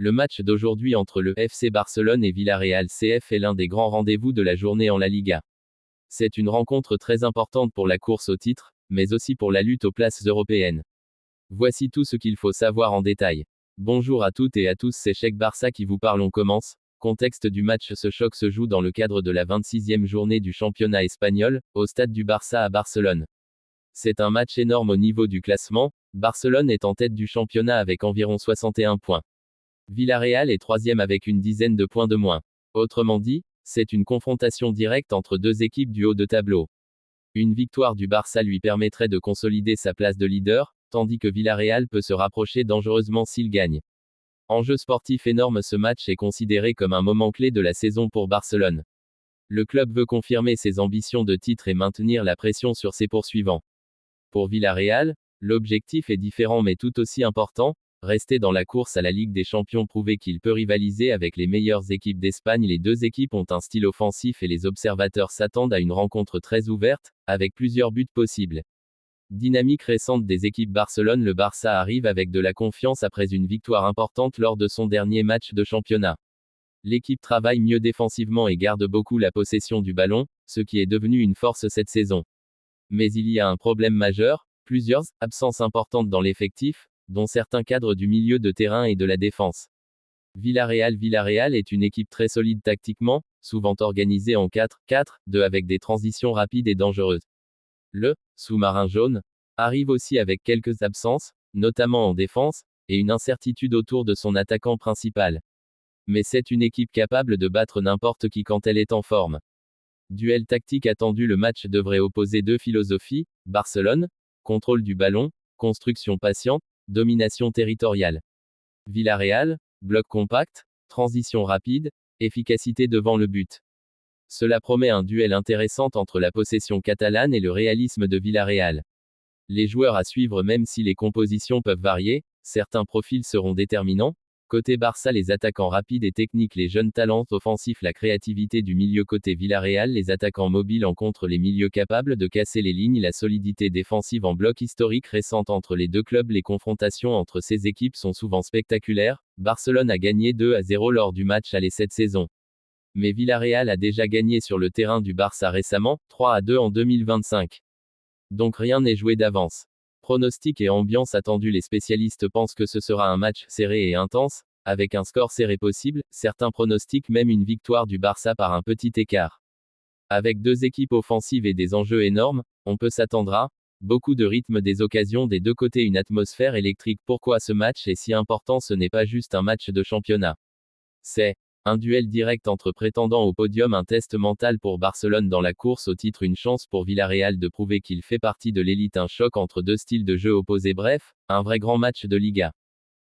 Le match d'aujourd'hui entre le FC Barcelone et Villarreal CF est l'un des grands rendez-vous de la journée en La Liga. C'est une rencontre très importante pour la course au titre, mais aussi pour la lutte aux places européennes. Voici tout ce qu'il faut savoir en détail. Bonjour à toutes et à tous, c'est Cheikh Barça qui vous parle. On commence. Contexte du match. Ce choc se joue dans le cadre de la 26e journée du championnat espagnol, au stade du Barça à Barcelone. C'est un match énorme au niveau du classement. Barcelone est en tête du championnat avec environ 61 points. Villarreal est troisième avec une dizaine de points de moins. Autrement dit, c'est une confrontation directe entre deux équipes du haut de tableau. Une victoire du Barça lui permettrait de consolider sa place de leader, tandis que Villarreal peut se rapprocher dangereusement s'il gagne. Enjeu sportif énorme, ce match est considéré comme un moment clé de la saison pour Barcelone. Le club veut confirmer ses ambitions de titre et maintenir la pression sur ses poursuivants. Pour Villarreal, l'objectif est différent mais tout aussi important, rester dans la course à la Ligue des Champions, prouver qu'il peut rivaliser avec les meilleures équipes d'Espagne. Les deux équipes ont un style offensif et les observateurs s'attendent à une rencontre très ouverte, avec plusieurs buts possibles. Dynamique récente des équipes. Barcelone. Le Barça arrive avec de la confiance après une victoire importante lors de son dernier match de championnat. L'équipe travaille mieux défensivement et garde beaucoup la possession du ballon, ce qui est devenu une force cette saison. Mais il y a un problème majeur, plusieurs absences importantes dans l'effectif, dont certains cadres du milieu de terrain et de la défense. Villarreal est une équipe très solide tactiquement, souvent organisée en 4-4-2 avec des transitions rapides et dangereuses. Le sous-marin jaune arrive aussi avec quelques absences, notamment en défense, et une incertitude autour de son attaquant principal. Mais c'est une équipe capable de battre n'importe qui quand elle est en forme. Duel tactique attendu. Le match devrait opposer deux philosophies. Barcelone, contrôle du ballon, construction patiente, domination territoriale. Villarreal, bloc compact, transition rapide, efficacité devant le but. Cela promet un duel intéressant entre la possession catalane et le réalisme de Villarreal. Les joueurs à suivre, même si les compositions peuvent varier, certains profils seront déterminants. Côté Barça, les attaquants rapides et techniques, les jeunes talents offensifs, la créativité du milieu. Côté Villarreal, les attaquants mobiles en contre, les milieux capables de casser les lignes, la solidité défensive en bloc. Historique récente entre les deux clubs. Les confrontations entre ces équipes sont souvent spectaculaires. Barcelone a gagné 2-0 lors du match aller cette saison. Mais Villarreal a déjà gagné sur le terrain du Barça récemment, 3-2 en 2025. Donc rien n'est joué d'avance. Pronostic et ambiance attendue. Les spécialistes pensent que ce sera un match serré et intense, avec un score serré possible. Certains pronostiquent même une victoire du Barça par un petit écart. Avec deux équipes offensives et des enjeux énormes, on peut s'attendre à beaucoup de rythme, des occasions des deux côtés, une atmosphère électrique. Pourquoi ce match est si important? Ce n'est pas juste un match de championnat. C'est un duel direct entre prétendants au podium, un test mental pour Barcelone dans la course au titre, une chance pour Villarreal de prouver qu'il fait partie de l'élite, un choc entre deux styles de jeu opposés, bref, un vrai grand match de Liga.